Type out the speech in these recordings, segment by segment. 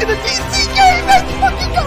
to the DC game. Let's fucking go.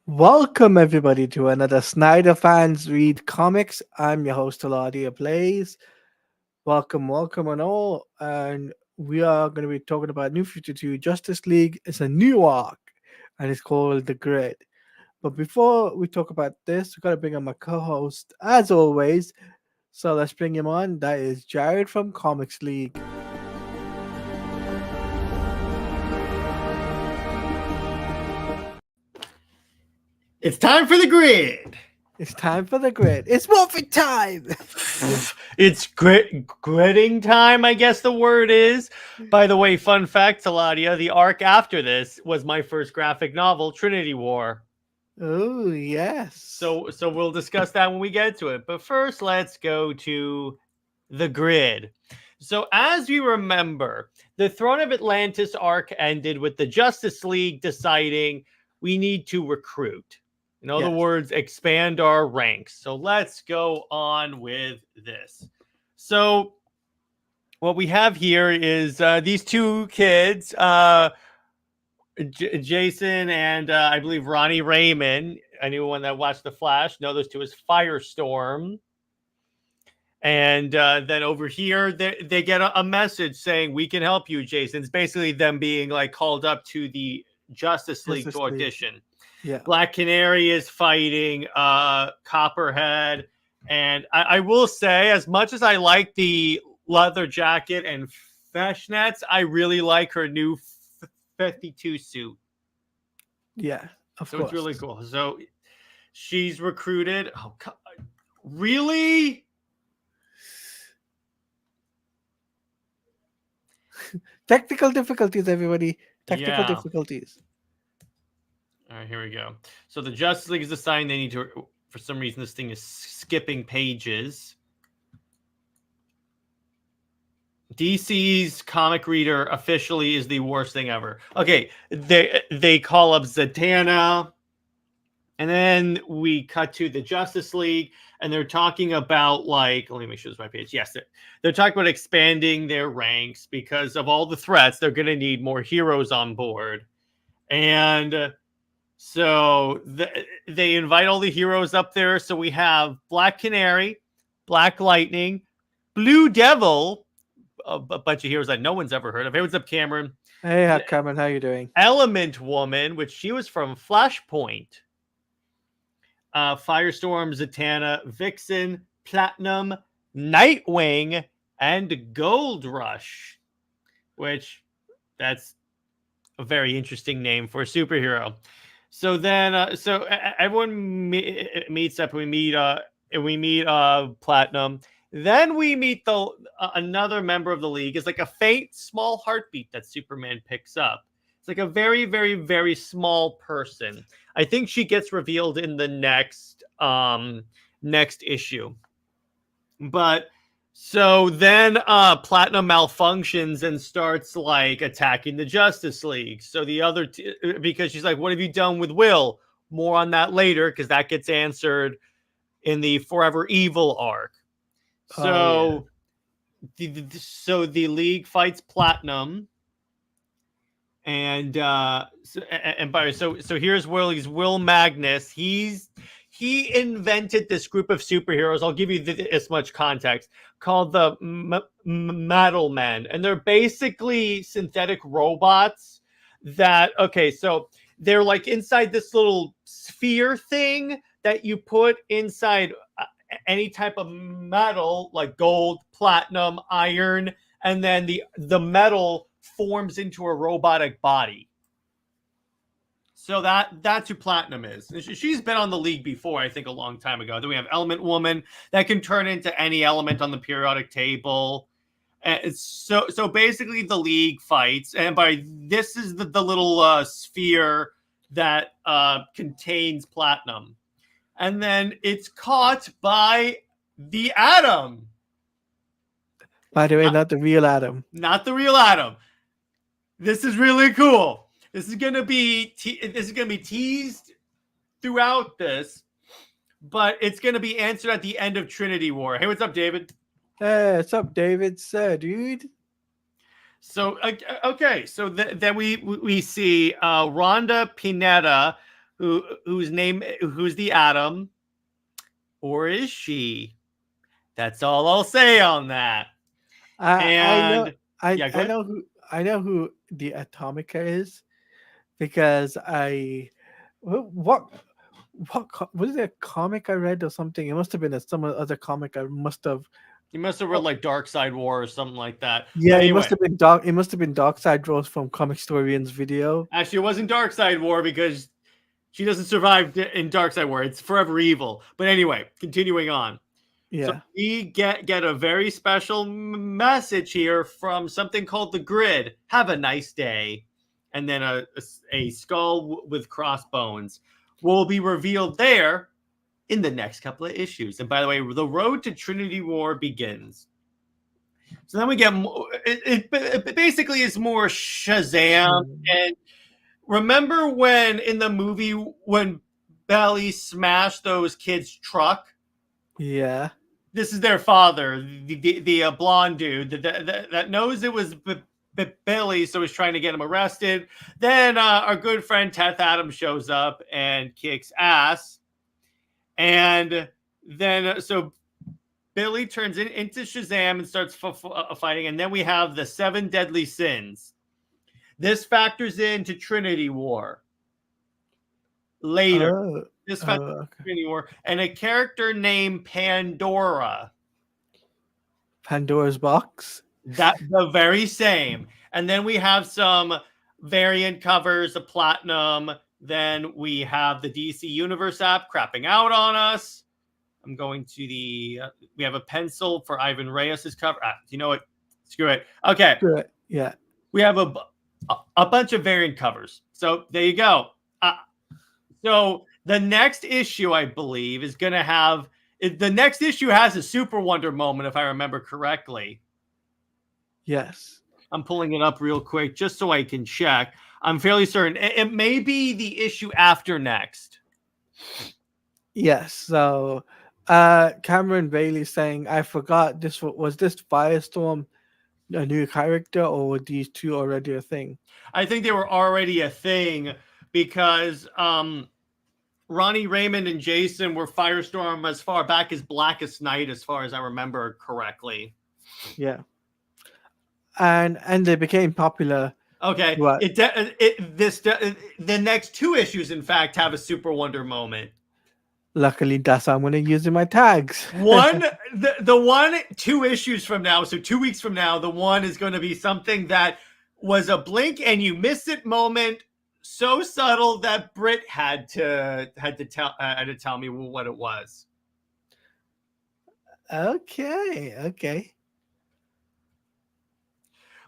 Welcome everybody to another Snyder Fans Read Comics. I'm your host Aladia Plays. Welcome and all. And we are going to be talking about New 52 Justice League. It's a new arc and it's called The Grid. But before we talk about this, we've got to bring on my co-host as always. So let's bring him on. That is Jared from Comics League. It's time for the grid. It's time for the grid. It's Morphin time. It's gridding time, I guess the word is. By the way, fun fact, Taladia, the arc after this was my first graphic novel, Trinity War. Oh, yes. So we'll discuss that when we get to it. But first, let's go to the grid. So as you remember, the Throne of Atlantis arc ended with the Justice League deciding we need to recruit. In other words, expand our ranks. So let's go on with this. So what we have here is these two kids, Jason and I believe Ronnie Raymond. Anyone that watched The Flash know those two as Firestorm. And then over here, they get a message saying, we can help you, Jason. It's basically them being like called up to the Justice League to audition. Yeah. Black Canary is fighting Copperhead. And I will say, as much as I like the leather jacket and fishnets, I really like her new 52 suit. Yeah, of course. It's really cool. So she's recruited. Oh, God. Really? Technical difficulties, everybody. Technical difficulties. All right, here we go. So the Justice League is assigned. They need to, for some reason, this thing is skipping pages. DC's comic reader officially is the worst thing ever. Okay, they call up Zatanna, and then we cut to the Justice League, and they're talking about, like, let me make sure it's my page. Yes, they're talking about expanding their ranks because of all the threats. They're going to need more heroes on board. And so they invite all the heroes up there. So we have Black Canary, Black Lightning, Blue Devil, a bunch of heroes that no one's ever heard of. Hey, what's up, Cameron? Hey, Cameron, how you doing? Element Woman, which she was from Flashpoint. Firestorm, Zatanna, Vixen, Platinum, Nightwing, and Gold Rush, which that's a very interesting name for a superhero. So then, so everyone meets up. We meet Platinum. Then we meet another member of the League. It's like a faint, small heartbeat that Superman picks up. It's like a very, very, very small person. I think she gets revealed in the next issue. But so then Platinum malfunctions and starts like attacking the Justice League. So the other because she's like, what have you done with Will? More on that later, because that gets answered in the Forever Evil arc. So the League fights Platinum. And so here's Will Magnus. He invented this group of superheroes. I'll give you this much context, called the Metal Men, and they're basically synthetic robots that so they're like inside this little sphere thing that you put inside any type of metal, like gold, platinum, iron, and then the metal forms into a robotic body. So that's who Platinum is. She's been on the League before, I think a long time ago. Then we have Element Woman that can turn into any element on the periodic table. And so basically the League fights, and by this is the little sphere that contains platinum, and then it's caught by the Atom. By the way, not the real Adam. Not the real Atom. This is really cool. This is gonna be teased throughout this, but it's gonna be answered at the end of Trinity War. Hey, what's up, David? Hey, what's up, David? Sir, dude. So okay, so then we see Rhonda Pineda, who's the Atom, or is she? That's all I'll say on that. I know who the Atomica is, because what was it, a comic I read or something? It must have been some other comic I must have. You must have read like Dark Side War or something like that. Yeah, anyway, it must have been Dark. It must have been Dark Side Rose from Comic Historian's video. Actually, it wasn't Dark Side War because she doesn't survive in Dark Side War. It's Forever Evil. But anyway, continuing on. Yeah. So we get a very special message here from something called the Grid. Have a nice day. And then a skull with crossbones will be revealed there in the next couple of issues. And by the way, the road to Trinity War begins. So then we get more, it basically is more Shazam. And remember when in the movie when Belly smashed those kids' truck? Yeah. This is their father, the blonde dude that knows it was Billy, so he's trying to get him arrested. Then our good friend Teth Adams shows up and kicks ass. And then so Billy turns into Shazam and starts fighting. And then we have the 7 deadly sins. This factors into Trinity War later. This factors into Trinity War. And a character named Pandora. Pandora's box? That's the very same. And then we have some variant covers of Platinum. Then we have the DC Universe app crapping out on us. I'm going to we have a pencil for Ivan Reyes's cover. You know what? Screw it. Okay. Screw it. Yeah. We have a bunch of variant covers. So there you go. So the next issue, I believe, is going to have the next issue has a Super Wonder moment, if I remember correctly. Yes. I'm pulling it up real quick just so I can check. I'm fairly certain it may be the issue after next. Yes. So Cameron Bailey saying, I forgot was this Firestorm a new character, or were these two already a thing? I think they were already a thing because Ronnie Raymond and Jason were Firestorm as far back as Blackest Night, as far as I remember correctly. Yeah. And they became popular. Okay. The next 2 issues, in fact, have a Super Wonder moment. Luckily, that's how I'm going to use in my tags. the 2 issues from now, so 2 weeks from now, the one is going to be something that was a blink and you miss it moment, so subtle that Britt had to tell me what it was. Okay.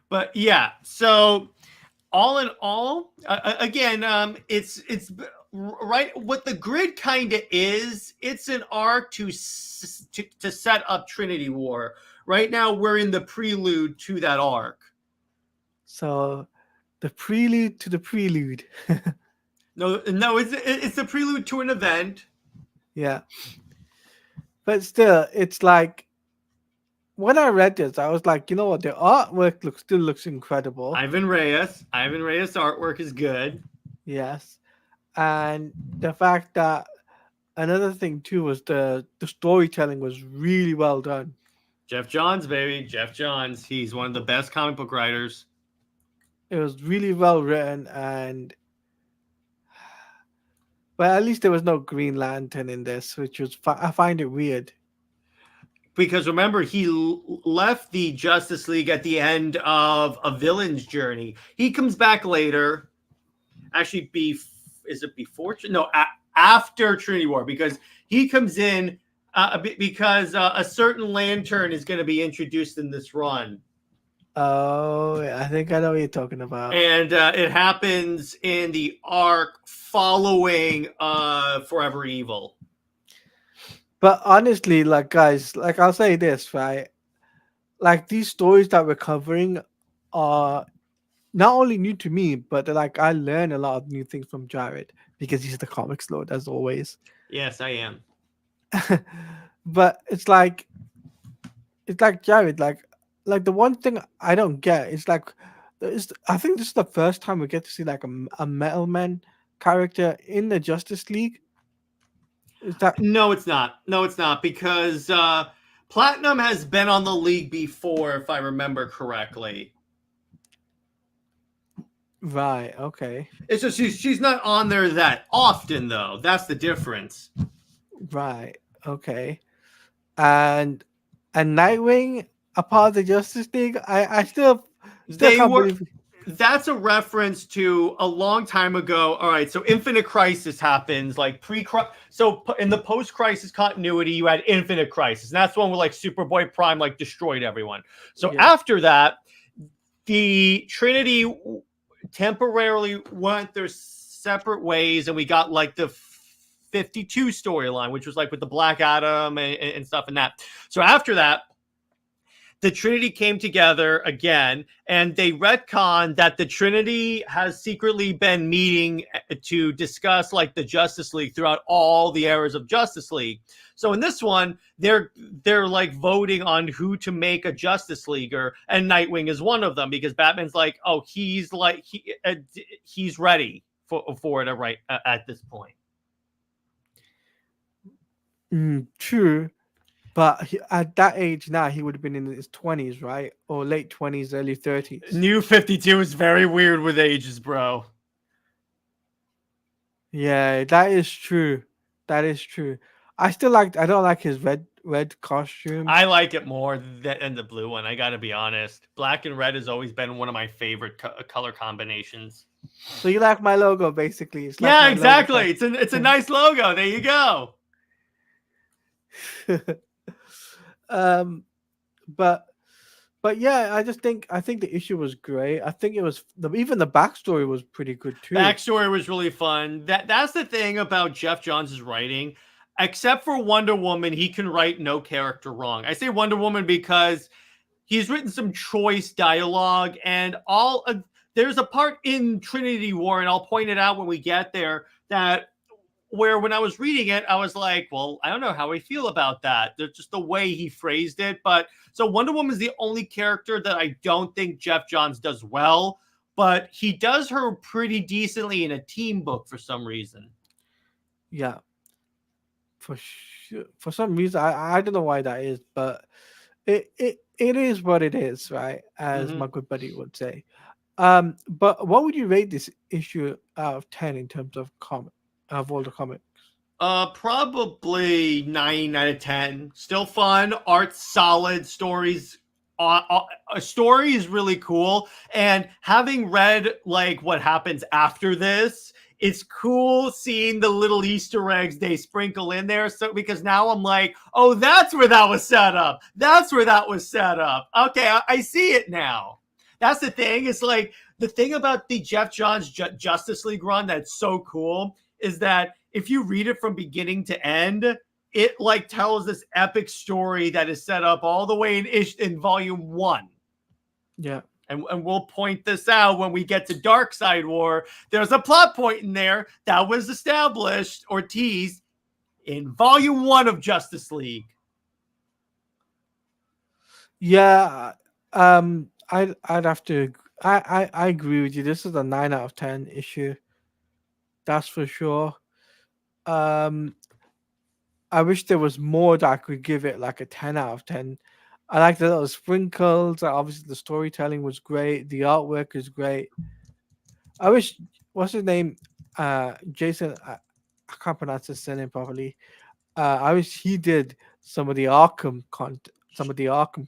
But yeah, so all in all, again, it's right. What the Grid kind of is, it's an arc to set up Trinity War. Right now, we're in the prelude to that arc. So, the prelude to the prelude. No, it's the prelude to an event. Yeah, but still, it's like, when I read this, I was like, you know what? The artwork still looks incredible. Ivan Reyes artwork is good. Yes, and the fact that another thing too was the storytelling was really well done. Jeff Johns, baby, Jeff Johns. He's one of the best comic book writers. It was really well written, but at least there was no Green Lantern in this, which was I find it weird. Because remember, he left the Justice League at the end of a villain's journey. He comes back later. Actually, is it before? No, after Trinity War, because he comes in because a certain lantern is going to be introduced in this run. Oh, I think I know what you're talking about. And it happens in the arc following Forever Evil. But honestly, like guys, like I'll say this, right? Like these stories that we're covering are not only new to me, but like I learn a lot of new things from Jared because he's the comics lord as always. Yes, I am. But it's like Jared, like the one thing I don't get is like I think this is the first time we get to see like a Metal Man character in the Justice League. Is that No, it's not. No, it's not because Platinum has been on the league before, if I remember correctly. right? Okay, It's just she's not on there that often, though. That's the difference. right. Okay, and Nightwing a part of the Justice League. I still They can't were. believe. That's a reference to a long time ago. All right, so Infinite Crisis happens like so in the post-crisis continuity, you had Infinite Crisis, and that's the one where like Superboy Prime like destroyed everyone. So Yeah, after that, the Trinity temporarily went their separate ways, and we got like the 52 storyline, which was like with the Black Adam and stuff and that. So after that, the Trinity came together again, and they retconned that the Trinity has secretly been meeting to discuss like the Justice League throughout all the eras of Justice League. So in this one, they're like voting on who to make a Justice Leaguer, and Nightwing is one of them because Batman's like, oh, he's ready for it right at this point. true. But at that age now, he would have been in his 20s, right? Or late 20s, early 30s. New 52 is very weird with ages, bro. Yeah, that is true. That is true. I don't like his red costume. I like it more than the blue one. I got to be honest. Black and red has always been one of my favorite color combinations. So you like my logo basically. It's like Yeah, my logo exactly. It's a costume. nice logo. There you go. um but yeah, I think the issue was great. I think it was even the backstory was pretty good too. Backstory was really fun. That's the thing about Jeff Johns' writing. Except for Wonder Woman, he can write no character wrong. I say Wonder Woman because he's written some choice dialogue, and there's a part in Trinity War, and I'll point it out when we get there, that where when I was reading it, I was like, well, I don't know how I feel about that. Just the way he phrased it. But so Wonder Woman is the only character that I don't think Jeff Johns does well, but he does her pretty decently in a team book for some reason. Yeah, for sure. For some reason, I don't know why that is, but it is what it is, right? As Mm-hmm. my good buddy would say. But what would you rate this issue out of 10 in terms of all the comics? Probably 9 out of 10. Still fun. Art's solid. Story is really cool. And having read like what happens after this, it's cool seeing the little Easter eggs they sprinkle in there. So because now I'm like, oh, that's where that was set up. That's where that was set up. Okay, I see it now. That's the thing. It's like the thing about the Jeff Johns Justice League run that's so cool is that if you read it from beginning to end, it like tells this epic story that is set up all the way in volume 1. Yeah. And we'll point this out when we get to Dark Side War. There's a plot point in there that was established or teased in volume 1 of Justice League. Yeah, I'd have to. I agree with you. This is a 9 out of 10 issue. That's for sure. Um, I wish there was more that I could give it like a 10 out of 10. I like the little sprinkles. Obviously, the storytelling was great. The artwork is great. I wish what's his name, Jason. I can't pronounce his surname properly. I wish he did some of the Arkham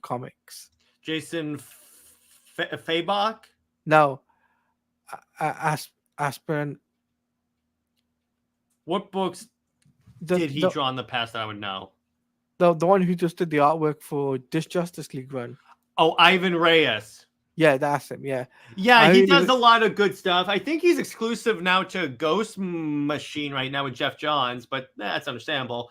comics. Jason Fabok. No, Aspirin. What books The, did he the draw in the past that I would know? the one who just did the artwork for this Justice League run. Oh, Ivan Reyes. Yeah, that's him. Yeah, Yeah, I he does really. a lot of good stuff. I think he's exclusive now to Ghost Machine right now with Jeff Johns, but that's understandable.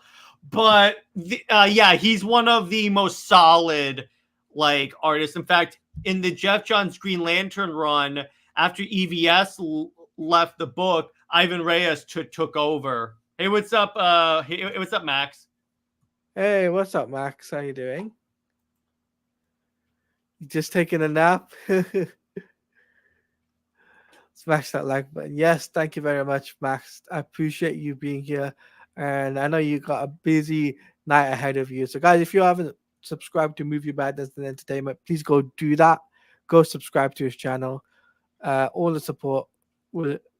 But yeah, he's one of the most solid like artists. In fact, in the Jeff Johns Green Lantern run, after EVS left the book, Ivan Reyes took over. Hey, what's up? Hey, what's up, Max? Hey, what's up, Max? How you doing? You just taking a nap? Smash that like button. Yes, thank you very much, Max. I appreciate you being here. And I know you got a busy night ahead of you. So, guys, if you haven't subscribed to Movie Madness and Entertainment, please go do that. Go subscribe to his channel. All the support.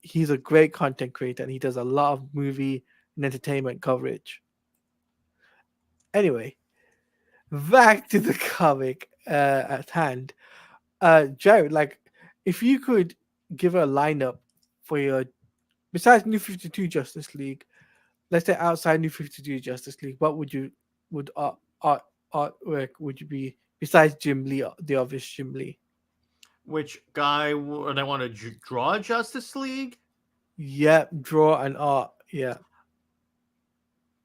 He's a great content creator and he does a lot of movie and entertainment coverage. Anyway, back to the comic at hand. Jared, like, if you could give a lineup for your besides New 52 Justice League, let's say outside New 52 Justice League, what would artwork would you be besides Jim Lee, the obvious Jim Lee? Which guy would I want to draw Justice League? Yeah, draw and art. Yeah,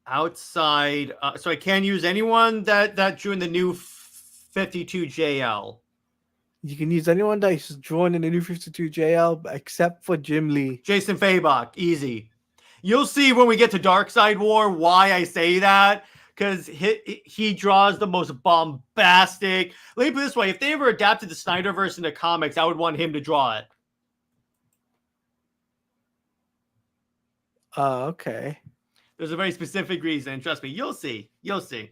Outside, so I can't use anyone that drew in the new 52 JL. you can use anyone that is drawn in the New 52 JL except for Jim Lee. Jason Fabok, easy. You'll see when we get to Dark Side War why I say that, because he draws the most bombastic. Let me put it this way: if they ever adapted the Snyderverse into comics, I would want him to draw it. Oh, okay. There's a very specific reason. Trust me, you'll see. You'll see.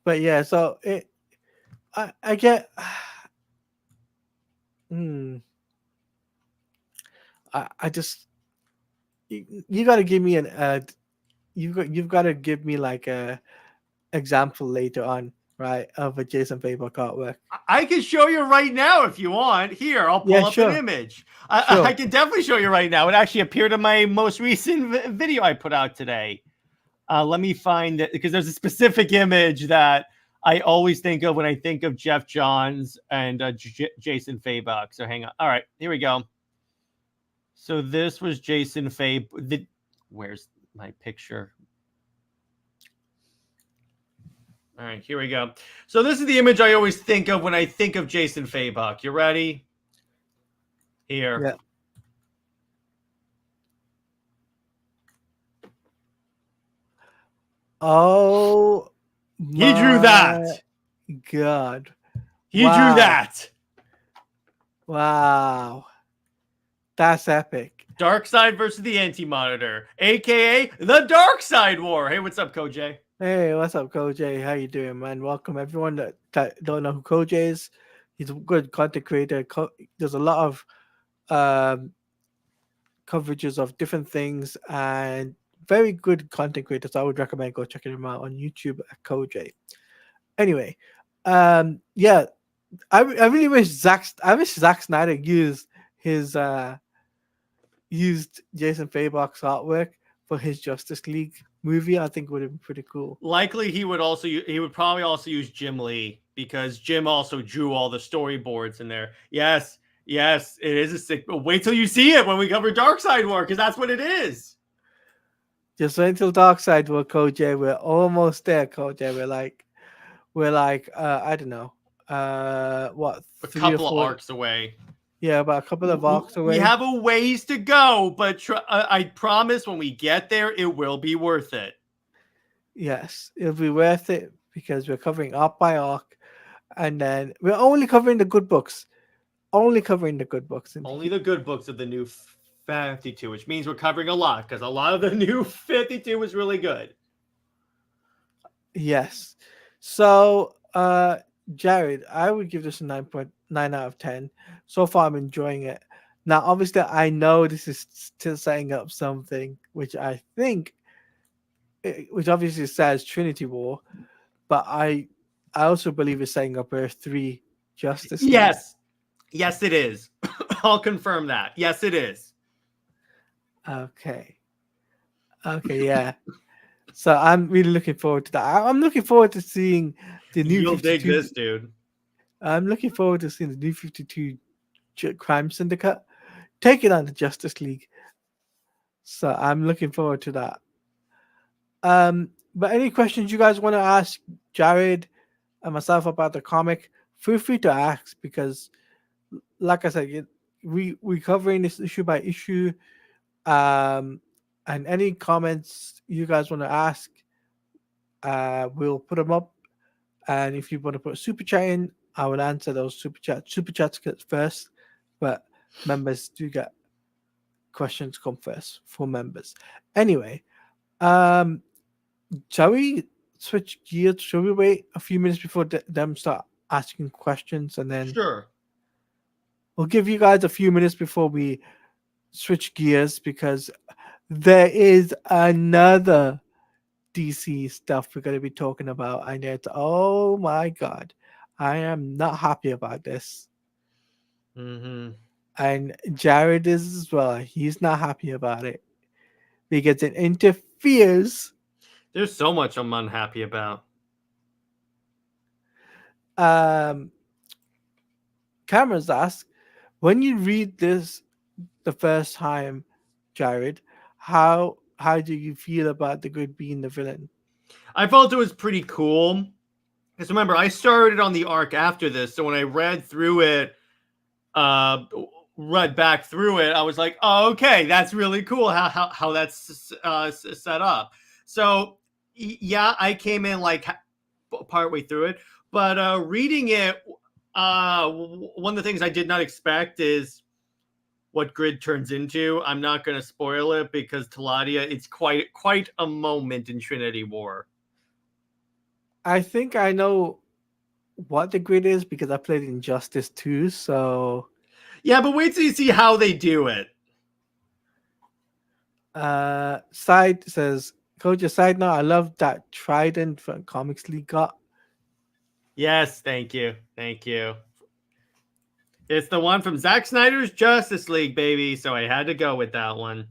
But yeah, so I get. I just you got to give me an you've got to give me like a example later on, right, of a Jason Fabok artwork. I can show you right now if you want. Here, I'll pull Yeah, up an sure, image. sure. I can definitely show you right now. It actually appeared in my most recent video I put out today. Let me find it because there's a specific image that I always think of when I think of Jeff Johns and Jason Fabok. So hang on. All right, here we go. So this was Jason Fabok. Where's my picture? All right, here we go. So this is the image I always think of when I think of Jason Fabok. You ready? Here. Yeah. Oh, He drew that. God. He drew that. Wow. That's epic. Dark Side versus the Anti-Monitor, aka the Dark Side War. Hey, what's up, Koj? Hey, what's up, Koj? How you doing, man? Welcome everyone that don't know who Koj is. He's a good content creator. There's a lot of coverages of different things and very good content creators. I would recommend go checking him out on YouTube at Koj. Anyway, yeah, I really wish Zack Snyder used Jason Fabok's artwork for his Justice League movie. I think would have been pretty cool. Likely he would probably also use Jim Lee because Jim also drew all the storyboards in there. Yes, it is a sick. Wait till you see it when we cover Dark Side War because that's what it is. Just wait until Dark Side War, Koj. We're almost there, Koj. We're like I don't know, what, a couple of arcs away. Yeah, about a couple of arcs away. We have a ways to go, but I promise when we get there, it will be worth it. Yes, it'll be worth it because we're covering arc by arc, and then we're only covering the good books. Only covering the good books. Only the good books of the new 52, which means we're covering a lot because a lot of the new 52 was really good. Yes. So, Jared, I would give this a 9.9 out of 10. So far, I'm enjoying it. Now, obviously, I know this is still setting up something, which I think, which obviously says Trinity War, but I also believe it's setting up Earth 3 Justice League. Yes, it is. I'll confirm that. Yes, it is. Okay, yeah. So I'm really looking forward to that. I'm looking forward to seeing the new. You'll dig this, dude. I'm looking forward to seeing the New 52 Crime Syndicate taking on the Justice League. So I'm looking forward to that. But any questions you guys want to ask Jared and myself about the comic, feel free to ask because, like I said, we covering this issue by issue. Um, and any comments you guys want to ask, we'll put them up. And if you want to put a super chat in, I will answer those super chats. Super chats get first, but members do get questions come first for members. Anyway, um, shall we switch gears? Shall we wait a few minutes before them start asking questions, and then Sure. we'll give you guys a few minutes before we switch gears because there is another DC stuff we're going to be talking about, and it's oh my god, I am not happy about this, Mm-hmm. and Jared is as well. He's not happy about it because it interferes. There's so much I'm unhappy about. Um, Cameron's asked, when you read this the first time, Jared, how do you feel about the good being the villain? I felt it was pretty cool. Because remember, I started on the arc after this, so when I read through it, uh, read back through it, I was like, oh, okay, that's really cool how that's set up. So yeah, I came in like partway through it, but reading it, one of the things I did not expect is what Grid turns into. I'm not going to spoil it because Taladia, it's quite a moment in Trinity War. I think I know what the grid is because I played Injustice 2, so Yeah, but wait till you see how they do it. Side says, Coach, a side note, I love that Trident from Comics League got. Yes, thank you. Thank you. It's the one from Zack Snyder's Justice League, baby. So I had to go with that one.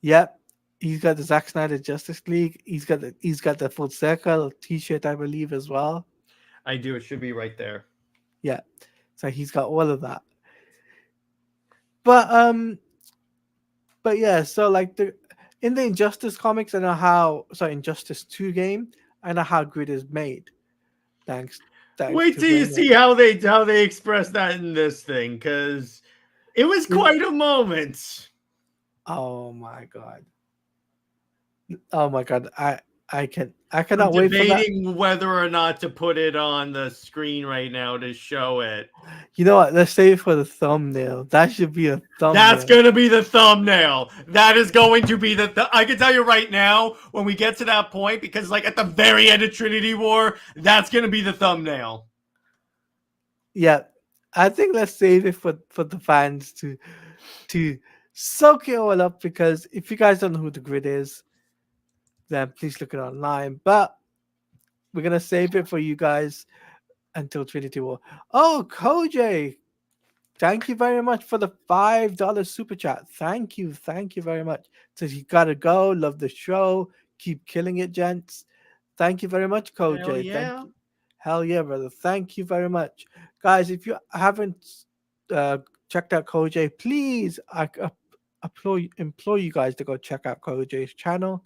Yep. He's got the Zack Snyder Justice League. He's got the full circle t-shirt, I believe, as well. I do. It should be right there. Yeah. So he's got all of that. But yeah, so like the in the Injustice comics, I know how Injustice 2 game, I know how grid is made. Thanks thanks Wait to till you Raymond. see how they express that in this thing, because it was quite a moment. Oh my god. Oh my god. I I'm cannot wait for that. debating whether or not to put it on the screen right now to show it. You know what? Let's save it for the thumbnail. That should be a That's thumbnail. gonna be the thumbnail. That is going to be I can tell you right now when we get to that point, because like at the very end of Trinity War, that's gonna be the thumbnail. Yeah. I think let's save it for the fans to soak it all up because if you guys don't know who the grid is, then please look it online. But we're gonna save it for you guys until Trinity War. Oh, Koj, thank you very much for the $5 super chat. Thank you very much. Says you gotta go. Love the show. Keep killing it, gents. Thank you very much, Hell Koj. Thank yeah. you. Hell yeah, brother. Thank you very much, guys. If you haven't checked out Koj, please, implore you guys to go check out Koj's channel.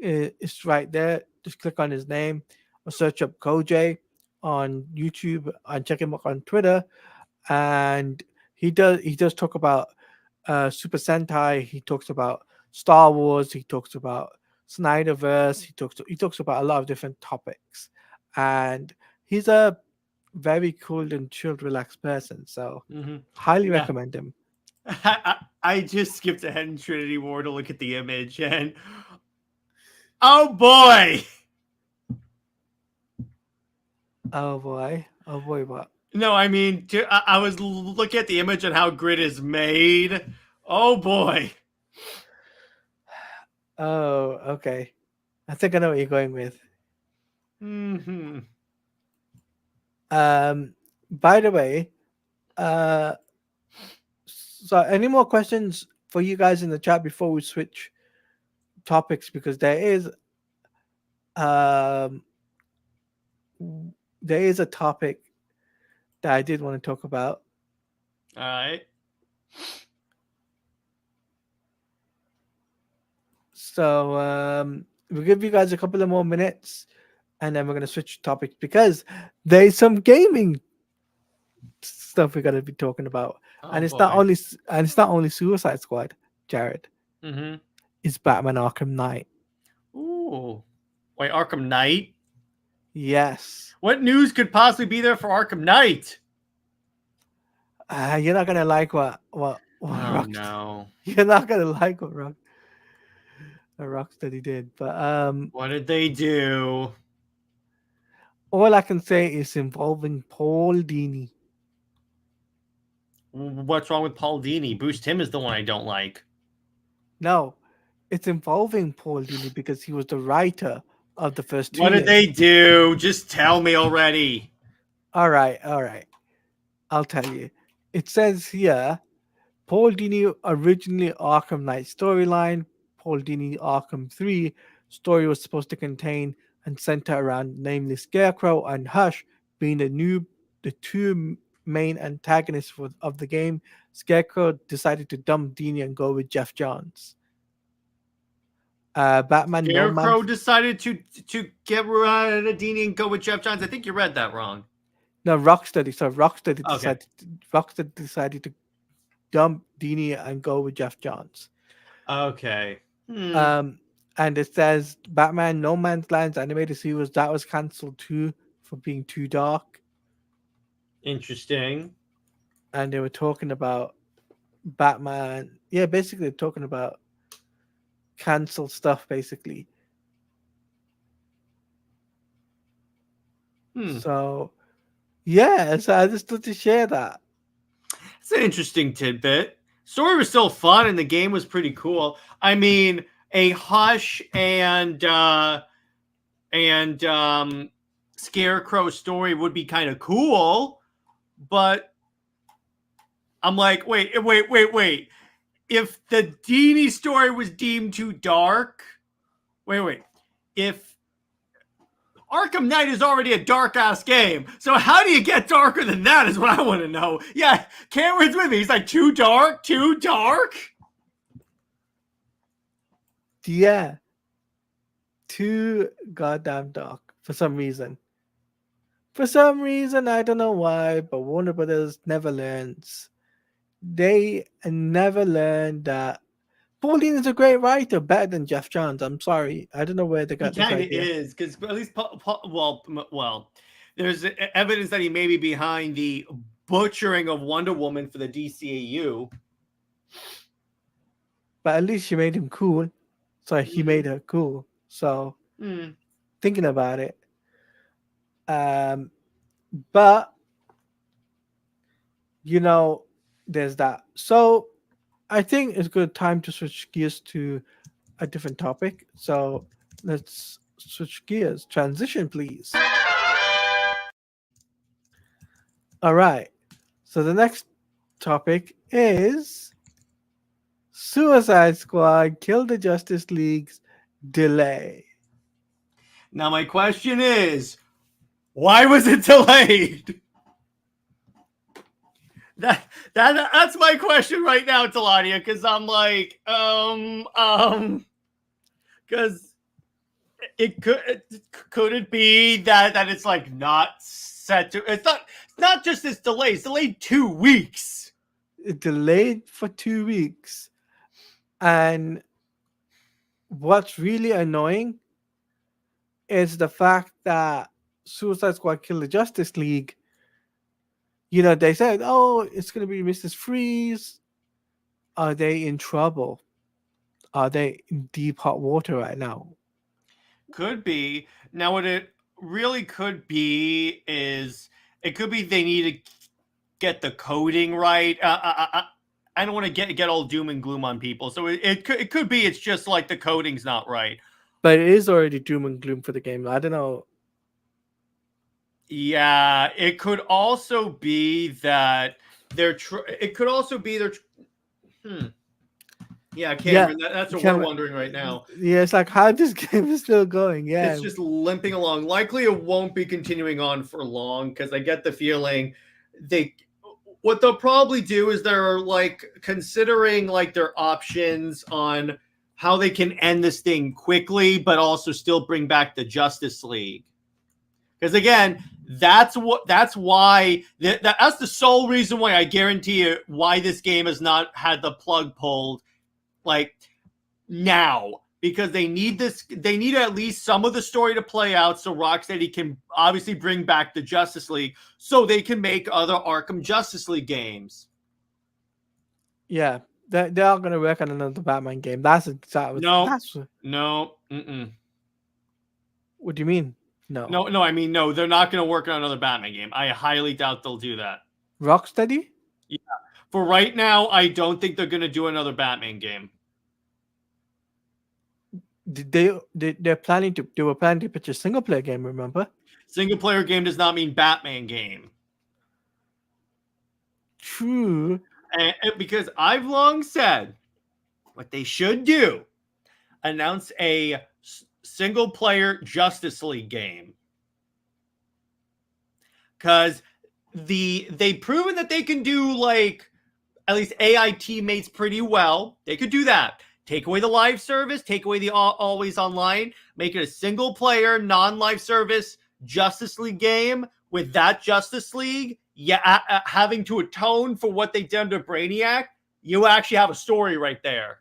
It's right there. Just click on his name or search up Koj on YouTube and check him out on Twitter. And he does talk about Super Sentai. He talks about Star Wars. He talks about Snyderverse. He talks about a lot of different topics, and he's a very cool and chilled, relaxed person. So Mm-hmm. highly Yeah. recommend him. I just skipped ahead in Trinity War to look at the image, and oh boy. Oh boy, what? No, I mean, I was looking at the image and how Grid is made. Oh boy. Oh, okay. I think I know what you're going with. Mm-hmm. By the way, uh, so any more questions for you guys in the chat before we switch topics? Because um there is a topic that I did want to talk about. All right. So we'll give you guys a couple of more minutes, and then we're gonna switch topics because there's some gaming stuff we're gonna be talking about, Oh and boy. it's not only Suicide Squad, Jared. Mm-hmm. It's Batman Arkham Knight. Ooh. Wait, Arkham Knight? Yes. What news could possibly be there for Arkham Knight? You're not gonna like what Oh Rock. no. You're not gonna like what Rocksteady did, but What did they do? all I can say is involving Paul Dini. What's wrong with Paul Dini? Bruce Timm is the one I don't like. No, it's involving Paul Dini because he was the writer of the first two What did games. they do? Just tell me already. All right. I'll tell you. It says here, Paul Dini originally Arkham Knight storyline. Paul Dini Arkham 3 story was supposed to contain and center around namely Scarecrow and Hush being the two main antagonists of the game. Scarecrow decided to dump Dini and go with Jeff Johns. Batman No Man. Scarecrow decided to get rid of Dini and go with Jeff Johns. I think you read that wrong. No, Rocksteady. So Rocksteady Okay. decided to dump Dini and go with Jeff Johns. Okay. And it says Batman No Man's Land's animated series that was cancelled too for being too dark. Interesting. And they were talking about Batman. Yeah, basically talking about cancelled stuff, basically. So, yeah, so I just thought to share that. It's an interesting tidbit. Story was still fun, and the game was pretty cool. I mean, a Hush and Scarecrow story would be kind of cool, but I'm like, wait. If the Dini story was deemed too dark, wait. If Arkham Knight is already a dark ass game, so how do you get darker than that? Is what I want to know. Yeah, Cameron's with me. He's like, too dark. Yeah, too goddamn dark for some reason. For some reason, I don't know why, but Warner Brothers never learns. They never learn that Pauline is a great writer, better than Jeff Johns. I'm sorry, I don't know where they He got this kind of idea. is, because at least well, there's evidence that he may be behind the butchering of Wonder Woman for the DCAU. But at least she made him cool. So he made her cool. So thinking about it, but you know, there's that. So I think it's good time to switch gears to a different topic. So let's switch gears. Transition, please. All right. So the next topic is Suicide Squad Kill the Justice League's delay. Now my question is, why was it delayed? That's my question right now, Taladia, because I'm like, because it could it be that it's like not set to, it's not just this delay, it's delayed 2 weeks. It delayed for 2 weeks. And what's really annoying is the fact that Suicide Squad Kill the Justice League, you know, they said, oh, it's going to be Mrs. Freeze. Are they in trouble? Are they in deep hot water right now? Could be. Now, what it really could be is it could be they need to get the coding right. I don't want to get all doom and gloom on people. So it could be it's just like the coding's not right. But it is already doom and gloom for the game. I don't know. Yeah, it could also be that it could also be they're. Yeah, Cameron, that's what we're wondering right now. Yeah, it's like how this game is still going. Yeah, it's just limping along. Likely, it won't be continuing on for long because I get the feeling they what they'll probably do is they're like considering like their options on how they can end this thing quickly, but also still bring back the Justice League. Because again, that's why that's the sole reason why I guarantee you why this game has not had the plug pulled like now, because they need at least some of the story to play out so Rocksteady can obviously bring back the Justice League so they can make other Arkham Justice League games. Yeah, they are going to work on another Batman game. That's exactly no. What do you mean? No. I mean, no, they're not going to work on another Batman game. I highly doubt they'll do that. Rocksteady? Yeah. For right now, I don't think they're going to do another Batman game. They were planning to pitch a single player game, remember? Single player game does not mean Batman game. True. And because I've long said what they should do, announce a single player Justice League game. Because they've proven that they can do like at least AI teammates pretty well. They could do that. Take away the live service, take away the always online, make it a single player, non-live service Justice League game with that Justice League. Yeah, having to atone for what they done to Brainiac, you actually have a story right there.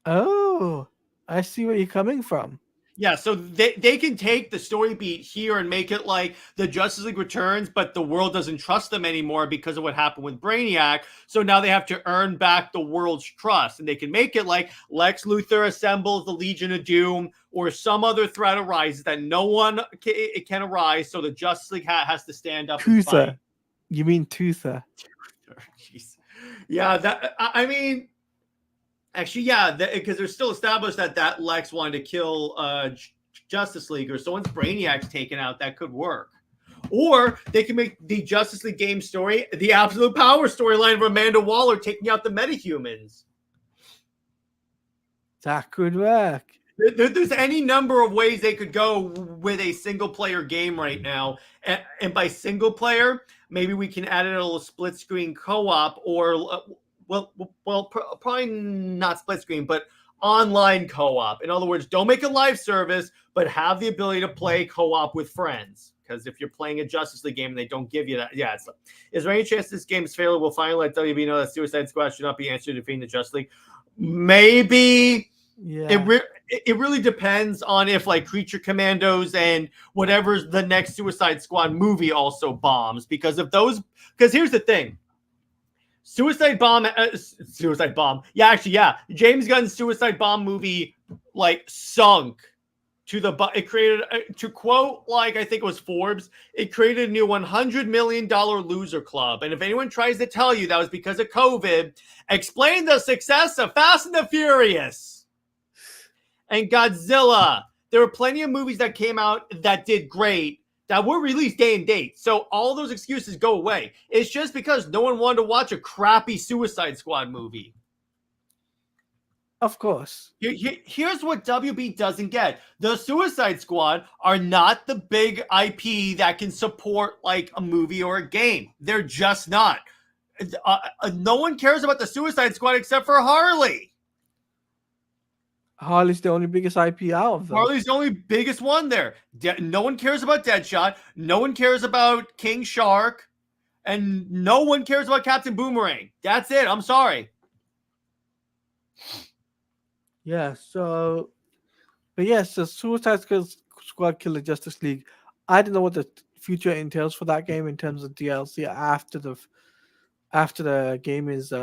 Oh, I see where you're coming from. Yeah, so they can take the story beat here and make it like the Justice League returns, but the world doesn't trust them anymore because of what happened with Brainiac. So now they have to earn back the world's trust. And they can make it like Lex Luthor assembles the Legion of Doom or some other threat arises that no one can arise. So the Justice League has to stand up and fight. You mean Toother? Jeez. Yeah, I mean... Actually, yeah, because they're still established that Lex wanted to kill Justice Leaguers. So once Brainiac's taken out, that could work. Or they can make the Justice League game story the absolute power storyline of Amanda Waller taking out the metahumans. That could work. There's any number of ways they could go with a single-player game right now. And by single-player, maybe we can add in a little split-screen co-op or... Well, probably not split screen, but online co-op. In other words, don't make a live service, but have the ability to play co-op with friends. Because if you're playing a Justice League game and they don't give you that, yeah. Is there any chance this game is failure? We'll finally let WB know that Suicide Squad should not be answered to defeating the Justice League. Maybe. Yeah. It really depends on if like Creature Commandos and whatever's the next Suicide Squad movie also bombs. Because here's the thing. Suicide Bomb. Yeah, actually, yeah. James Gunn's Suicide Bomb movie, like, sunk to it created, to quote, like, I think it was Forbes, it created a new $100 million loser club. And if anyone tries to tell you that was because of COVID, explain the success of Fast and the Furious and Godzilla. There were plenty of movies that came out that did great, that were released day and date. So all those excuses go away. It's just because no one wanted to watch a crappy Suicide Squad movie. Of course. Here's what WB doesn't get. The Suicide Squad are not the big IP that can support like a movie or a game. They're just not. No one cares about the Suicide Squad except for Harley. Harley's the only biggest IP out of them. Harley's the only biggest one there. No one cares about Deadshot. No one cares about King Shark. And no one cares about Captain Boomerang. That's it. I'm sorry. Yeah, so... But yes, the Suicide Squad Killer Justice League. I don't know what the future entails for that game in terms of DLC after the game is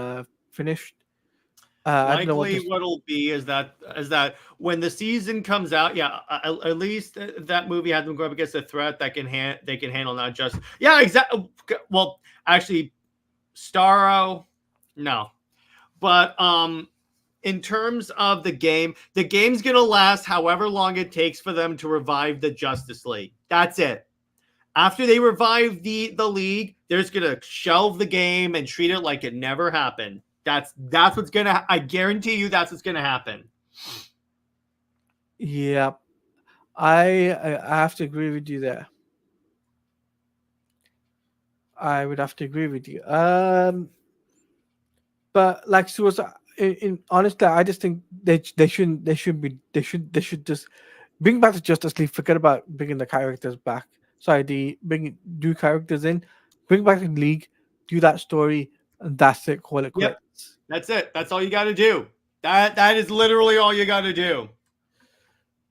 finished. Likely what'll be is that when the season comes out, yeah, at least that movie had them go up against a threat that they can handle, not just exactly. Well, actually, Starro, no, but in terms of the game's gonna last however long it takes for them to revive the Justice League. That's it. After they revive the league, they're just gonna shelve the game and treat it like it never happened. That's what's gonna. I guarantee you, that's what's gonna happen. Yeah, I have to agree with you there. I would have to agree with you. But like suicide, in honestly, I just think they should just bring back the Justice League. Forget about bringing the characters back. Sorry, the bring new characters in, bring back the league, do that story, and that's it. Call it Yep, quits. that's it. That's all you got to do. That is literally all you got to do.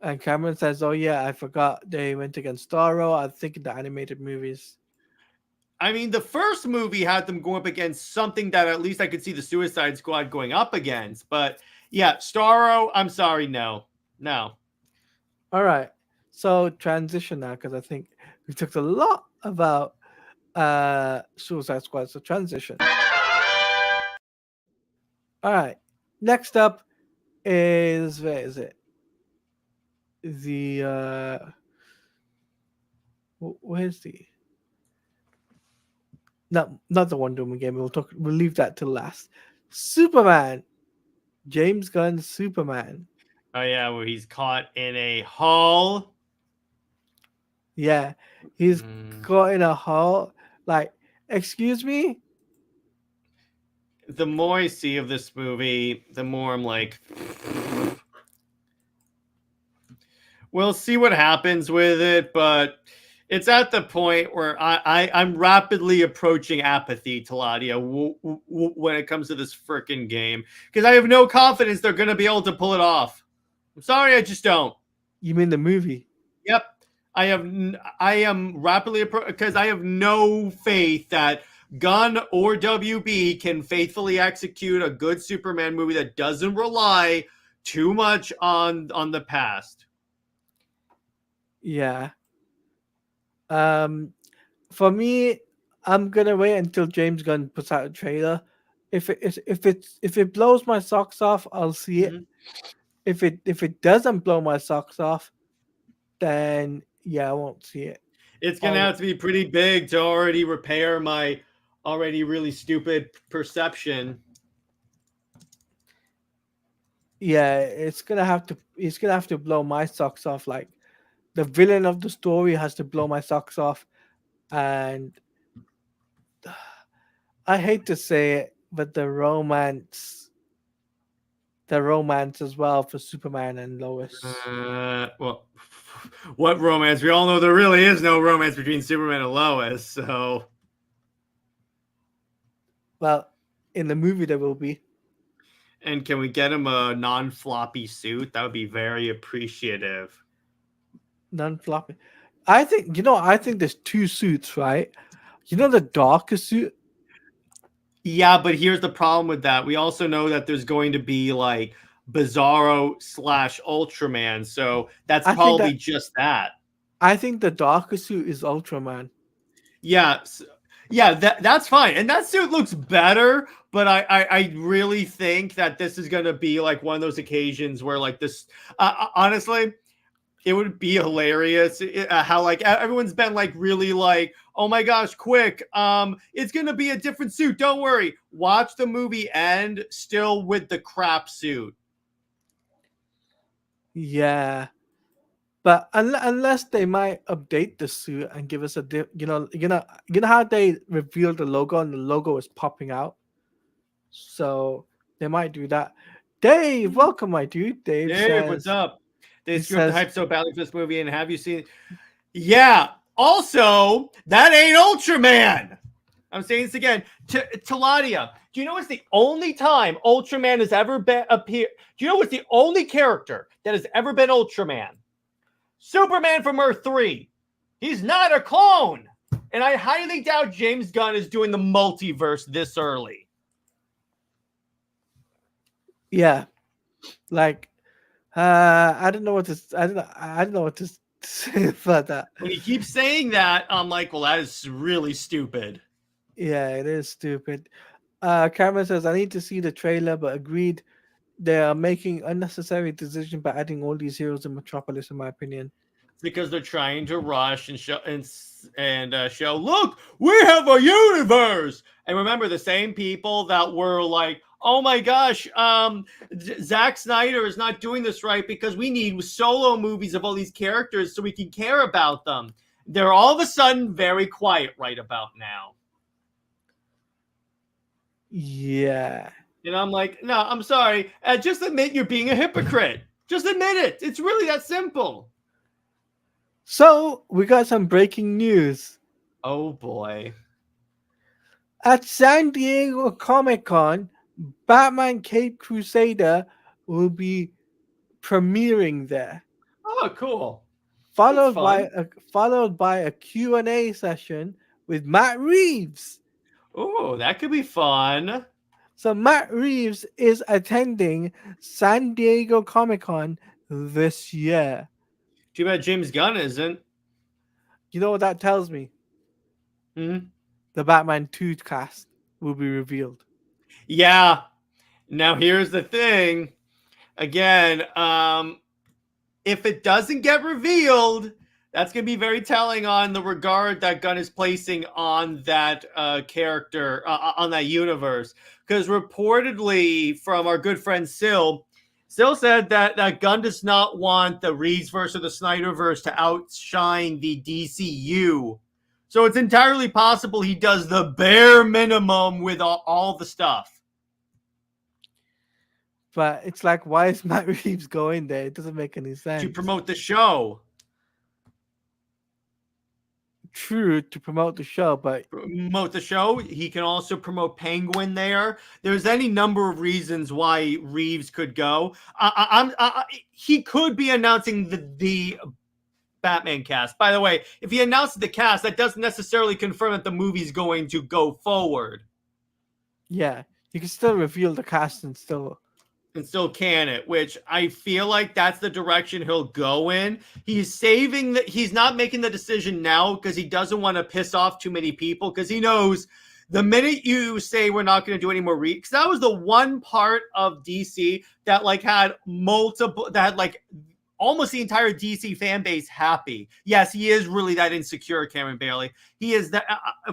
And Cameron says, "Oh yeah, I forgot they went against Starro. I think in the animated movies." I mean, the first movie had them go up against something that at least I could see the Suicide Squad going up against. But yeah, Starro, I'm sorry, no. No. All right, so transition now because I think we talked a lot about Suicide Squad. So transition. All right, next up is where is it? The where's the not the Wonder Woman game. We'll leave that till last. Superman, James Gunn's Superman. Oh, yeah, where he's caught in a hall. Yeah, he's caught in a hole. Like, excuse me. The more I see of this movie, the more I'm like, we'll see what happens with it, but it's at the point where I'm rapidly approaching apathy, Taladia, when it comes to this freaking game, because I have no confidence they're going to be able to pull it off. I'm sorry, I just don't. You mean the movie? Yep, I am rapidly because I have no faith that Gunn or WB can faithfully execute a good Superman movie that doesn't rely too much on the past. Yeah. For me, I'm gonna wait until James Gunn puts out a trailer. If it blows my socks off, I'll see it. If it doesn't blow my socks off, then yeah, I won't see it. It's gonna have to be pretty big to already repair my already really stupid perception. Yeah, it's gonna have to blow my socks off. Like the villain of the story has to blow my socks off, and I hate to say it, but the romance as well for Superman and Lois. Well, what romance? We all know there really is no romance between Superman and Lois. So, well, in the movie there will be. And can we get him a non-floppy suit? That would be very appreciative. Non-floppy. I think there's two suits, right? You know the darker suit? Yeah, but here's the problem with that. We also know that there's going to be like Bizarro / Ultraman, so that's probably just that. I think the darker suit is Ultraman. Yeah, that's fine, and that suit looks better. But I really think that this is going to be like one of those occasions where like this. Honestly, it would be hilarious how like everyone's been like really like, oh my gosh, quick, it's gonna be a different suit, don't worry, watch the movie end still with the crap suit. Yeah, but unless they might update the suit and give us you know how they revealed the logo and the logo is popping out, so they might do that. Dave, welcome, my dude. Dave says, what's up? They screwed the hype so badly for this movie, and have you seen? Yeah. Also, that ain't Ultraman. I'm saying this again. Taladia, do you know what's the only time Ultraman has ever been appear? Do you know what's the only character that has ever been Ultraman? Superman from Earth 3. He's not a clone. And I highly doubt James Gunn is doing the multiverse this early. Yeah. Like I don't know what to say about that. When he keeps saying that, I'm like, well, that is really stupid. Yeah, it is stupid. Cameron says, I need to see the trailer, but agreed they are making unnecessary decision by adding all these heroes in Metropolis, in my opinion. Because they're trying to rush and show show, look, we have a universe. And remember, the same people that were like, oh my gosh, Zack Snyder is not doing this right because we need solo movies of all these characters so we can care about them. They're all of a sudden very quiet right about now. Yeah. And I'm like, no, I'm sorry. Just admit you're being a hypocrite. Just admit it. It's really that simple. So we got some breaking news. Oh boy. At San Diego Comic Con, Batman Cape Crusader will be premiering there, Oh, cool. That's followed by fun. a Q&A session with Matt Reeves. Oh, that could be fun. So Matt Reeves is attending San Diego Comic Con this year. Too bad James Gunn isn't. You know what that tells me? Hmm? The Batman 2 cast will be revealed. Yeah. Now here's the thing. Again, if it doesn't get revealed, that's going to be very telling on the regard that Gunn is placing on that character, on that universe. Because reportedly, from our good friend Sil said that Gunn does not want the Reeves-verse or the Snyderverse to outshine the DCU. So it's entirely possible he does the bare minimum with all the stuff. But it's like, why is Matt Reeves going there? It doesn't make any sense. To promote the show. True, to promote the show, but Promote the show. He can also promote Penguin there. There's any number of reasons why Reeves could go. He could be announcing the Batman cast. By the way, if he announces the cast, that doesn't necessarily confirm that the movie's going to go forward. yeah, you can still reveal the cast and still can it, which I feel like that's the direction he'll go in. He's not making the decision now because he doesn't want to piss off too many people, because he knows the minute you say we're not going to do any more because that was the one part of DC that had almost the entire DC fan base happy. Yes, he is really that insecure, Cameron Bailey. He is that,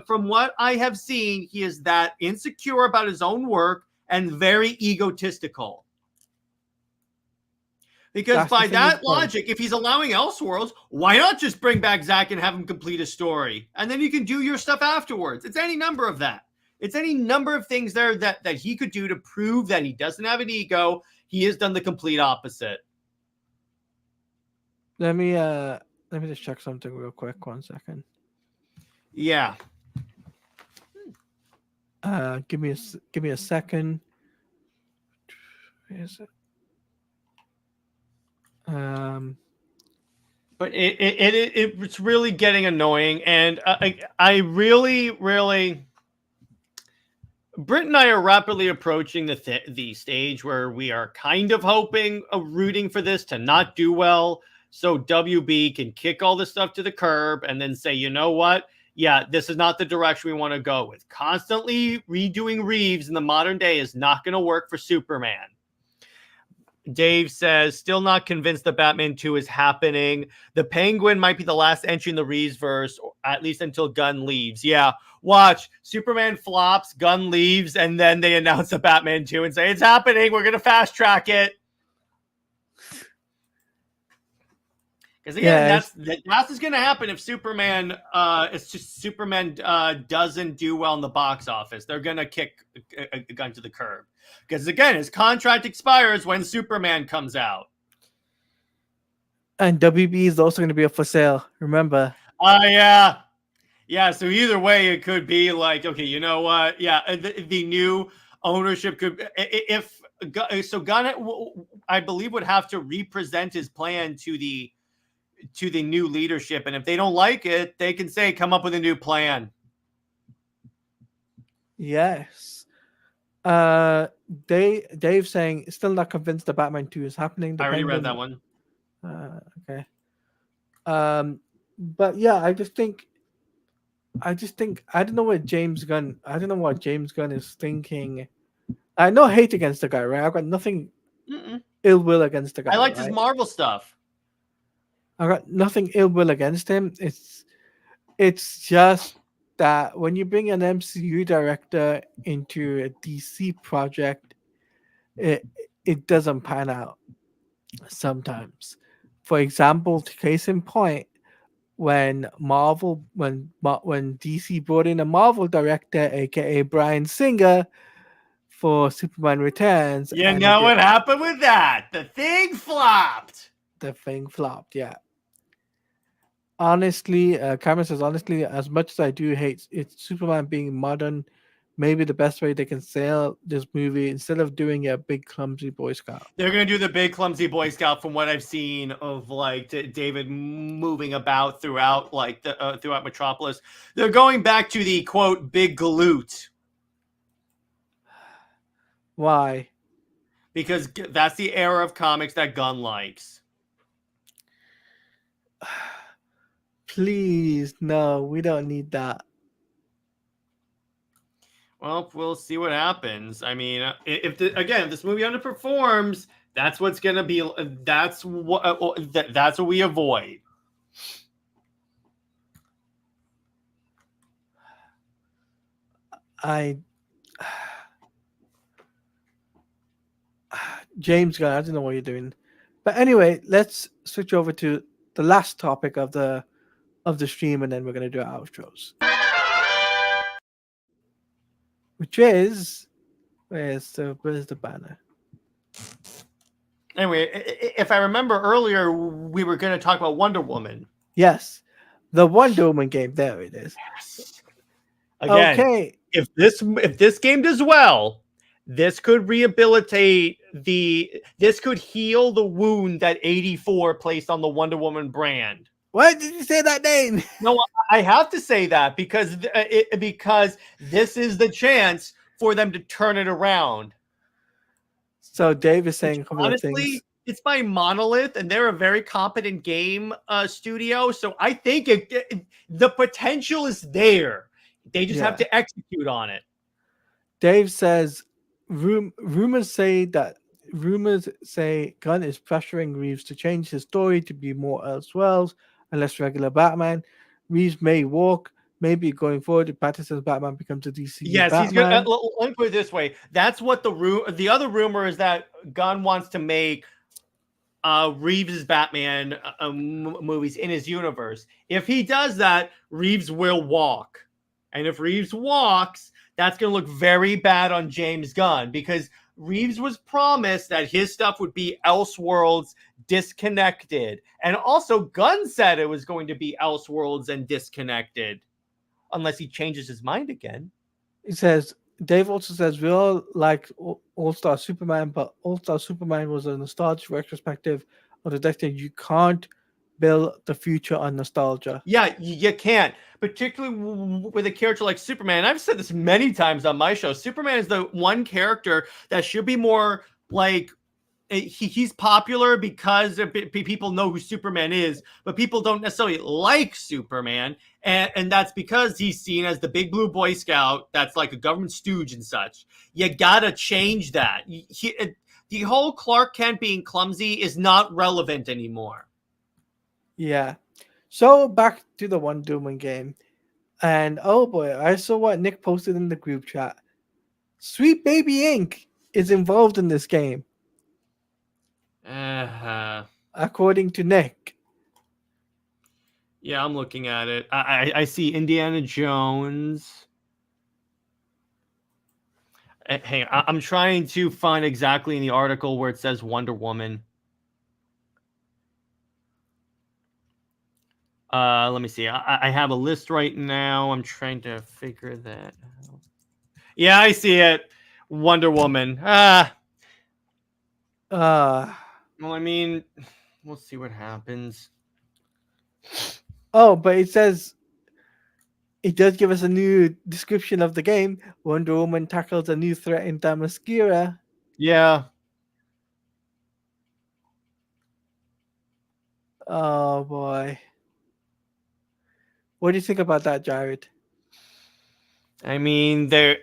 from what I have seen, he is that insecure about his own work and very egotistical. Because by that logic, if he's allowing Elseworlds, why not just bring back Zack and have him complete a story? And then you can do your stuff afterwards. It's any number of that. It's any number of things there that he could do to prove that he doesn't have an ego. He has done the complete opposite. Let me just check something real quick. 1 second. Yeah. Give me a second. Where is it? But it's really getting annoying, and I really Britt and I are rapidly approaching the stage where we are kind of hoping, rooting for this to not do well, so WB can kick all this stuff to the curb and then say, you know what? Yeah, this is not the direction we want to go with. Constantly redoing Reeves in the modern day is not going to work for Superman. Dave says, still not convinced that Batman 2 is happening. The Penguin might be the last entry in the Reeves-verse, at least until Gunn leaves. Yeah, watch. Superman flops, Gunn leaves, and then they announce the Batman 2 and say, it's happening. We're going to fast track it. Because again, that's what's going to happen if Superman doesn't do well in the box office. They're going to kick a gun to the curb. Because again, his contract expires when Superman comes out. And WB is also going to be up for sale. Remember? Yeah. Yeah, so either way, it could be like, okay, you know what? Yeah, the new ownership could, Gunn, I believe, would have to represent his plan to the new leadership, and if they don't like it, they can say, come up with a new plan. Yes. Dave saying still not convinced the Batman 2 is happening. I already read that one. Okay. But yeah, I just think I don't know what James Gunn is thinking. I no hate against the guy, right? I've got nothing ill will against the guy. I liked his Marvel stuff. I got nothing ill will against him. It's just that when you bring an MCU director into a DC project, it doesn't pan out sometimes. For example, case in point, when DC brought in a Marvel director, aka Bryan Singer, for Superman Returns, You and know what happened with that? The thing flopped. the thing flopped. Yeah. Honestly, Cameron says, honestly, as much as I do hate it's Superman being modern, maybe the best way they can sell this movie instead of doing a big clumsy Boy Scout. They're gonna do the big clumsy Boy Scout from what I've seen of like David moving about throughout like the throughout Metropolis. They're going back to the quote big glute Why? because that's the era of comics that Gunn likes. Please, no, we don't need that. Well, we'll see what happens. I mean, if this movie underperforms, that's what's gonna be. That's what we avoid. James Gunn, I don't know what you're doing. But anyway, let's switch over to the last topic of the stream, and then we're gonna do our outros. Which is where's the banner? Anyway, if I remember earlier, we were going to talk about Wonder Woman. Yes, the Wonder Woman game. There it is. Yes. Again, okay. If this game does well, this could rehabilitate this could heal the wound that 84 placed on the Wonder Woman brand. Why did you say that name? No, I have to say that because this is the chance for them to turn it around. So Dave is saying honestly, it's by Monolith, and they're a very competent game studio. So I think the potential is there. They just have to execute on it. Dave says, rumors say Gunn is pressuring Reeves to change his story to be more Elseworlds and less regular Batman. Reeves may walk. Maybe going forward, if Pattinson's Batman becomes a DC Batman. He's gonna. Let me put it this way: that's what the other rumor is that Gunn wants to make Reeves' Batman movies in his universe. If he does that, Reeves will walk, and if Reeves walks, that's gonna look very bad on James Gunn because Reeves was promised that his stuff would be Elseworlds disconnected, and also Gunn said it was going to be Elseworlds and disconnected. Unless he changes his mind again. He says, Dave also says, we all like All-Star Superman, but All-Star Superman was a nostalgic retrospective of the decade. You can't build the future on nostalgia. Yeah, you can't. Particularly with a character like Superman. I've said this many times on my show. Superman is the one character that should be more like he's popular because people know who Superman is, but people don't necessarily like Superman. And that's because he's seen as the big blue Boy Scout that's like a government stooge and such. You gotta change that. The whole Clark Kent being clumsy is not relevant anymore. Yeah. So back to the Wonder Woman game. And oh boy, I saw what Nick posted in the group chat. Sweet Baby Inc. is involved in this game. According to Nick. Yeah, I'm looking at it. I see Indiana Jones. Hey, I'm trying to find exactly in the article where it says Wonder Woman. Let me see. I have a list right now. I'm trying to figure that out. Yeah, I see it. Wonder Woman. Well, I mean, we'll see what happens. Oh, but it says it does give us a new description of the game. Wonder Woman tackles a new threat in Themyscira. Yeah. Oh boy. What do you think about that, Jared? I mean, it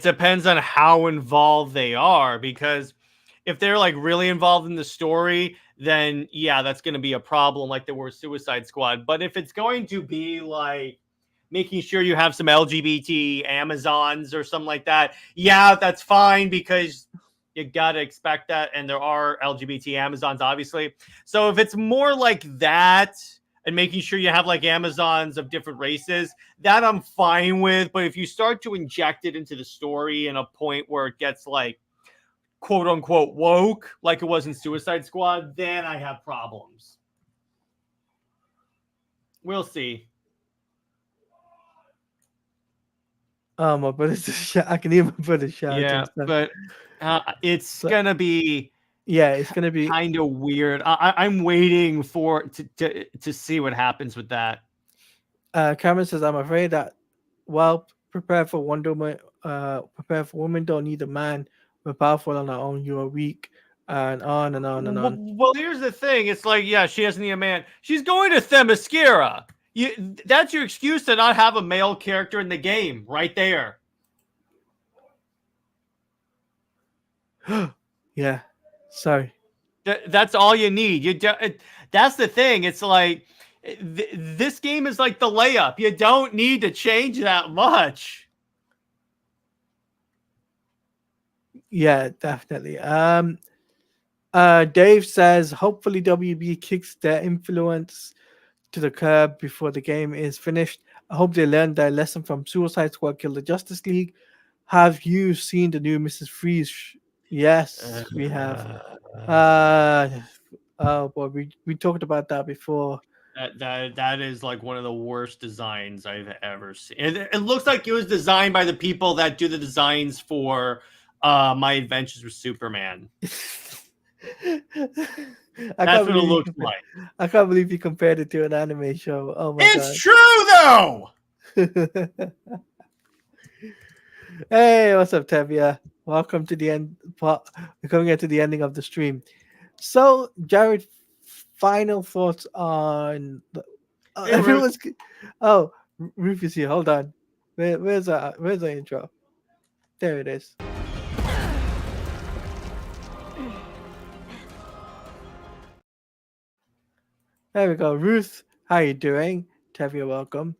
depends on how involved they are, because if they're like really involved in the story, then yeah, that's going to be a problem like there were Suicide Squad. But if it's going to be like making sure you have some LGBT Amazons or something like that, yeah, that's fine because you got to expect that. And there are LGBT Amazons, obviously. So if it's more like that, and making sure you have like Amazons of different races, that I'm fine with. But if you start to inject it into the story in a point where it gets like quote unquote woke, like it was in Suicide Squad, then I have problems. We'll see. Oh, my brother's just I can hear my brother shouting Yeah, stuff. but it's So, gonna be yeah, it's gonna be. kind of weird. I'm waiting for to see what happens with that. Cameron says, "I'm afraid that well, prepare for Wonder Woman. Prepare for women don't need a man. We're powerful on our own. You are weak, and on and on and on." Well, here's the thing. It's like, yeah, she doesn't need a man. She's going to Themyscira. That's your excuse to not have a male character in the game, right there. Yeah, sorry. That's all you need. That's the thing. It's like this game is like the layup. You don't need to change that much. Yeah, definitely. Dave says, hopefully WB kicks their influence to the curb before the game is finished. I hope they learned their lesson from Suicide Squad Kill the Justice League. Have you seen the new Mrs. Freeze? Yes, we have. Uh oh boy, we talked about that before. That is like one of the worst designs I've ever seen. It looks like it was designed by the people that do the designs for My Adventures with Superman. That's what it looks like. I can't believe you compared it to an anime show. Oh my It's true though. god. Hey, what's up, Tevia? Welcome to the end. We're coming into the ending of the stream. So, Jared, final thoughts on Hey, everyone's. Oh, Ruth is here. Hold on. Where's the intro? There it is. There we go. Ruth, how you doing? Tevia, welcome.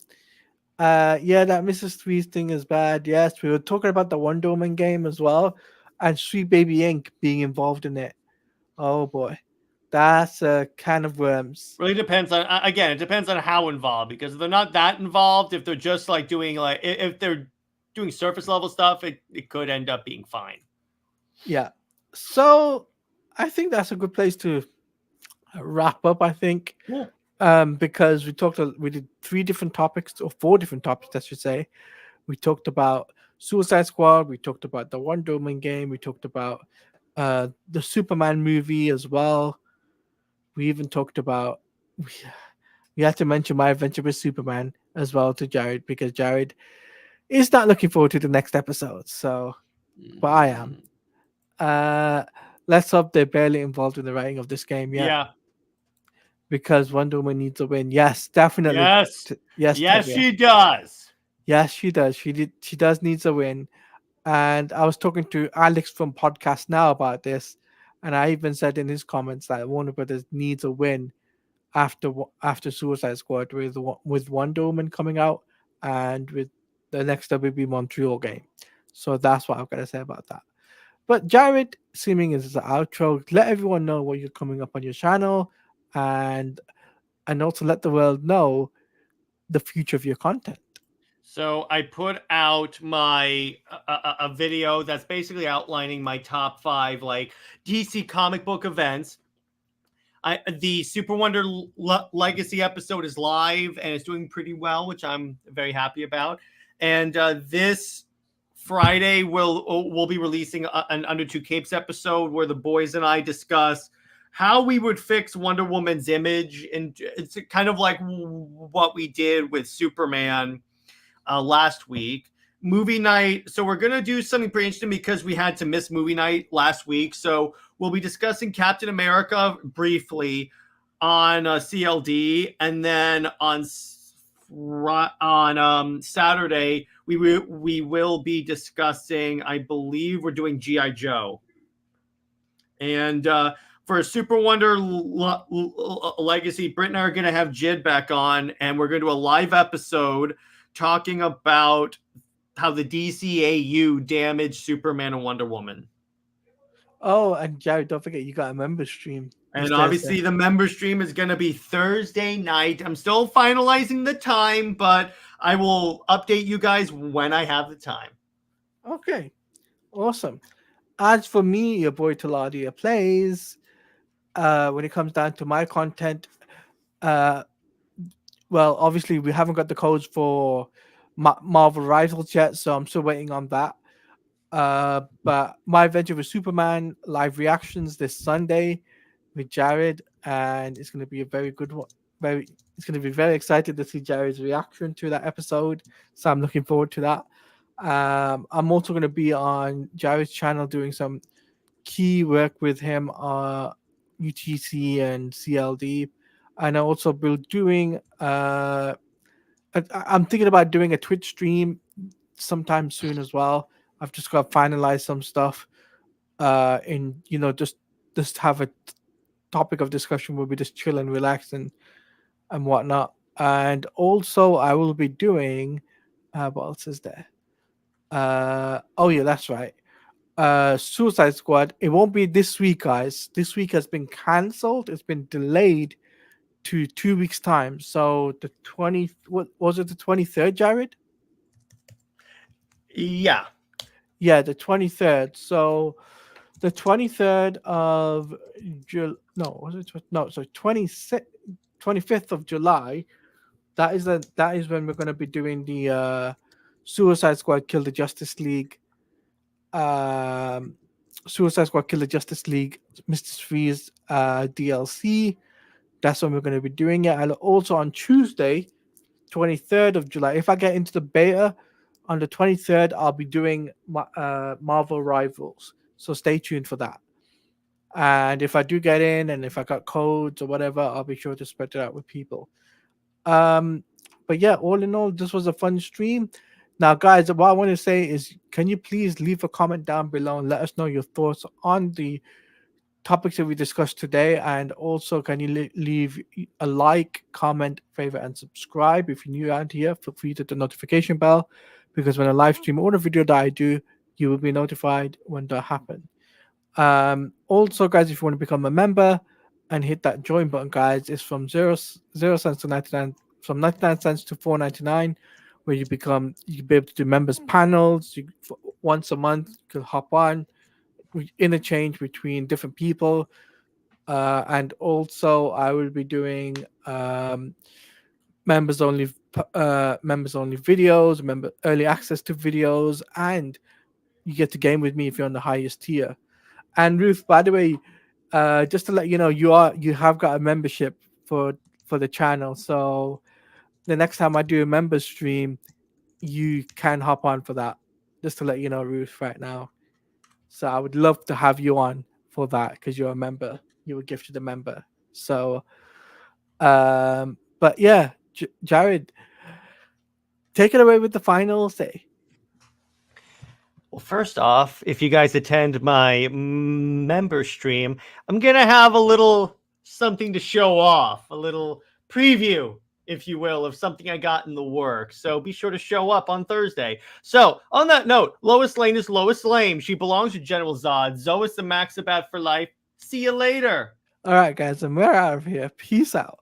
Yeah, that Mrs. Threes thing is bad. Yes, we were talking about the Wonder Woman game as well, and Sweet Baby Inc. being involved in it. Oh boy, that's a can of worms. Really depends on again. It depends on how involved. Because if they're not that involved, if they're just like doing like if they're doing surface level stuff, it could end up being fine. Yeah. So I think that's a good place to wrap up. I think. Yeah. Because we did 3 different topics or 4 different topics, I should say. We talked about Suicide Squad. We talked about the Wonder Woman game. We talked about the Superman movie as well. We even talked about we had to mention My Adventure with Superman as well to Jared because Jared is not looking forward to the next episode. So, but I am. Let's hope they're barely involved in the writing of this game yet. Yeah. Because Wonder Woman needs a win. Yes, definitely. Yes. Yes, yes, Tevia. she does. Yes, she does. She does needs a win. And I was talking to Alex from Podcast Now about this, and I even said in his comments that Warner Brothers needs a win after Suicide Squad with Wonder Woman coming out and with the next WB Montreal game. So that's what I'm gonna say about that. But Jared, seeming is the outro. Let everyone know what you're coming up on your channel, and also let the world know the future of your content. So I put out my a video that's basically outlining my top 5 like DC comic book events. The Super Wonder Legacy episode is live and it's doing pretty well, which I'm very happy about. And this Friday we'll be releasing an Under Two Capes episode where the boys and I discuss how we would fix Wonder Woman's image, and it's kind of like what we did with Superman last week. Movie night. So we're gonna do something pretty interesting because we had to miss movie night last week. So we'll be discussing Captain America briefly on CLD, and then on Saturday we will be discussing. I believe we're doing GI Joe, and for Super Wonder Legacy, Britt and I are going to have Jid back on, and we're going to do a live episode talking about how the DCAU damaged Superman and Wonder Woman. Oh, and Jared, don't forget you got a member stream. this And Thursday. obviously, the member stream is going to be Thursday night. I'm still finalizing the time, but I will update you guys when I have the time. Okay, awesome. As for me, your boy Taladia plays. When it comes down to my content, uh, well, obviously we haven't got the codes for Marvel Rivals yet, so I'm still waiting on that. But my adventure with Superman live reactions this Sunday with Jared, and it's going to be a very good one. It's going to be very excited to see Jared's reaction to that episode. So I'm looking forward to that. I'm also going to be on Jared's channel doing some key work with him, UTC and CLD, and I also be doing. I'm thinking about doing a Twitch stream sometime soon as well. I've just got to finalize some stuff. In just have a topic of discussion where we just chill and relax and whatnot. And also, I will be doing. What else is there? Oh yeah, that's right. Suicide Squad. It won't be this week, guys. This week has been cancelled. It's been delayed to 2 weeks time. So the 20. What was it? The 23rd, Jared? Yeah. Yeah, the 23rd. So the 23rd of no, was it no, so 25th of July. That is when we're going to be doing the Suicide Squad Kill the Justice League, um Suicide Squad Kill the Justice League Mr. Freeze DLC. That's when we're going to be doing it. And also on Tuesday, 23rd of July, if I get into the beta on the 23rd, I'll be doing Marvel Rivals. So stay tuned for that. And if I do get in and if I got codes or whatever, I'll be sure to spread it out with people. Um, but yeah, all in all, this was a fun stream. Now, guys, what I want to say is, can you please leave a comment down below and let us know your thoughts on the topics that we discussed today? And also, can you leave a like, comment, favorite, and subscribe if you're new around here? Feel free to hit the notification bell, because when I live stream or a video that I do, you will be notified when that happens. Also, guys, if you want to become a member and hit that join button, guys, it's from zero cents to 99, from 99 cents to 4.99, where you can be able to do members panels. Once a month, you can hop on, interchange between different people, and also I will be doing members only videos, early access to videos, and you get to game with me if you're on the highest tier. And Ruth, by the way, just to let you know, you have got a membership for the channel. So the next time I do a member stream, you can hop on for that. Just to let you know, Ruth, right now. So I would love to have you on for that because you're a member. You were gifted a member. So, but yeah, Jared, take it away with the final say. Well, first off, if you guys attend my member stream, I'm going to have a little something to show off, a little preview, if you will, of something I got in the works. So be sure to show up on Thursday. So, on that note, Lois Lane is Lois Lame. She belongs to General Zod. Zoe is the Maxabat for life. See you later. All right, guys, and we're out of here. Peace out.